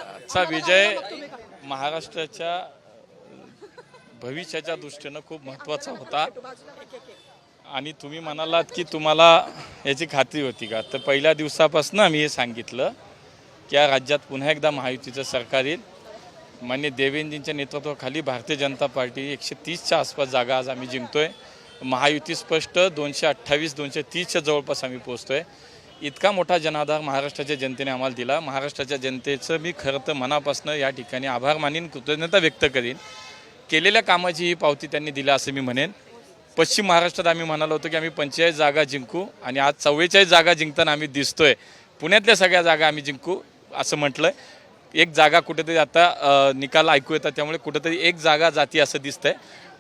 आजचा विजय महाराष्ट्राच्या भविष्याच्या दृष्टीनं खूप महत्त्वाचा होता आणि तुम्ही म्हणालात की तुम्हाला याची खात्री होती का, तर पहिल्या दिवसापासून आम्ही हे सांगितलं की या राज्यात पुन्हा एकदा महायुतीचं सरकार येईल. माननीय देवेंद्रजींच्या नेतृत्वाखाली भारतीय जनता पार्टी 130च्या आसपास जागा आज आम्ही जिंकतोय. महायुती स्पष्ट 228-230च्या जवळपास आम्ही पोहोचतोय. इतका मोठा जनाधार महाराष्ट्राच्या जनतेने आम्हाला दिला. महाराष्ट्राच्या जनतेचं मी खरं तर मनापासून या ठिकाणी आभार मानीन, कृतज्ञता व्यक्त करीन. केलेल्या कामाची ही पावती त्यांनी दिला असं मी म्हणेन. पश्चिम महाराष्ट्रात आम्ही म्हणालो होतो की आम्ही 45 जागा जिंकू आणि आज 44 जागा जिंकताना आम्ही दिसतोय. पुण्यातल्या सगळ्या जागा आम्ही जिंकू असं म्हटलं. एक जागा कुठेतरी आता निकाल ऐकू येतात, त्यामुळे कुठेतरी एक जागा जाती असं दिसतंय.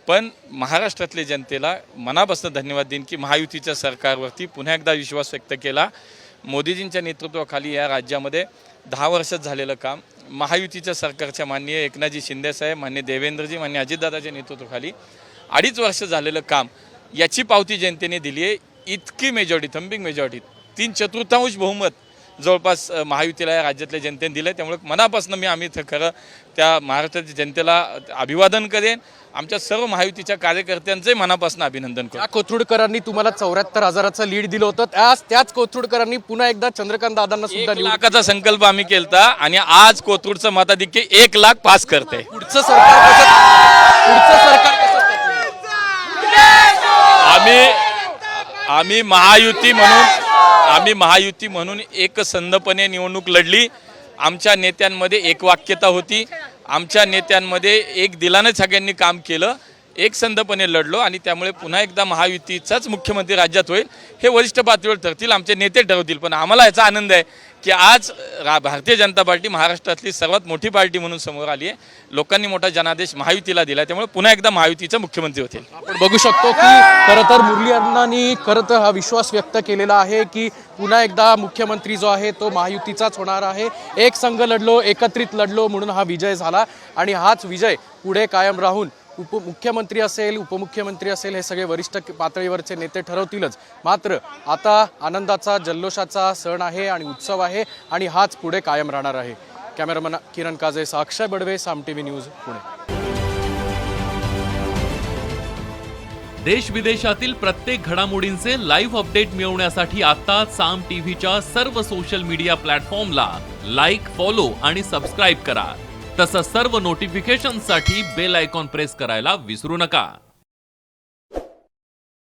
पण महाराष्ट्रातल्या जनतेला मनापासून धन्यवाद देईन की महायुतीच्या सरकारवरती पुन्हा एकदा विश्वास व्यक्त केला. मोदीजींच्या नेतृत्वाखाली या राज्यामध्ये 10 वर्षात झालेलं काम, महायुतीच्या सरकारच्या माननीय एकनाथजी शिंदेसाहेब, माननीय देवेंद्रजी, माननीय अजितदादाच्या नेतृत्वाखाली 2.5 वर्ष झालेलं काम, याची पावती जनतेने दिली आहे. इतकी मेजॉरिटी, थंबिंग मेजॉरिटी, 3/4 बहुमत जवळपास महायुतीला या राज्यातल्या जनतेने दिलं. त्यामुळे मनापासून आम्ही खरं त्या महाराष्ट्राच्या जनतेला अभिवादन करेन. आमच्या सर्व महायुतीच्या कार्यकर्त्यांचंही मनापासून अभिनंदन करतो. कोथरूडकरांनी तुम्हाला 74,000चं लीड दिलं होतं. त्याच कोथरूडकरांनी पुन्हा एकदा चंद्रकांत दादांना सुद्धा 1 लाखाचा संकल्प आम्ही केलता आणि आज कोथरूडचं मताधिक्य 1 लाख पास करते. पुढचं सरकार कसं आम्ही महायुती म्हणून एकसंधपणे निवडणूक लढली. आमच्या नेत्यांमध्ये एकवाक्यता होती. आमच्या नेत्यांमध्ये एक दिलानं सगळ्यांनी काम केलं, एकसंधपणे लढलो आणि त्यामुळे पुन्हा एकदा महायुतीचाच मुख्यमंत्री राज्यात होईल हे वरिष्ठ पातळीवर ठरतील, आमचे नेते ठरवतील. पण आम्हाला याचा आनंद आहे की आज भारतीय जनता पार्टी महाराष्ट्रातली सर्वात मोठी पार्टी म्हणून समोर आली आहे. लोकांनी मोठा जनादेश महायुतीला दिला, त्यामुळे पुन्हा एकदा महायुतीचा मुख्यमंत्री होतील. आपण बघू शकतो की खरं तर मुरली अण्णांनी खरं तर हा विश्वास व्यक्त केलेला आहे की पुन्हा एकदा मुख्यमंत्री जो आहे तो महायुतीचाच होणार आहे. एक संघ लढलो, एकत्रित लढलो म्हणून हा विजय झाला आणि हाच विजय पुढे कायम राहून मुख्यमंत्री असेल, उपमुख्यमंत्री असेल, हे सगळे वरिष्ठ पातळीवरचे नेते ठरवतीलच. मात्र आता आनंदाचा, जल्लोषाचा सण आहे आणि उत्सव आहे आणि हाच पुढे कायम राहणार आहे. कॅमेरामन किरण काजे, अक्षय बडवे, साम टीव्ही न्यूज, पुणे. देश विदेशातील प्रत्येक घडामोडींचे लाईव्ह अपडेट मिळवण्यासाठी आता साम टीव्हीच्या सर्व सोशल मीडिया प्लॅटफॉर्मला लाईक, फॉलो आणि सबस्क्राईब करा. तसंच सर्व नोटिफिकेशनसाठी बेल आयकॉन प्रेस करायला विसरू नका.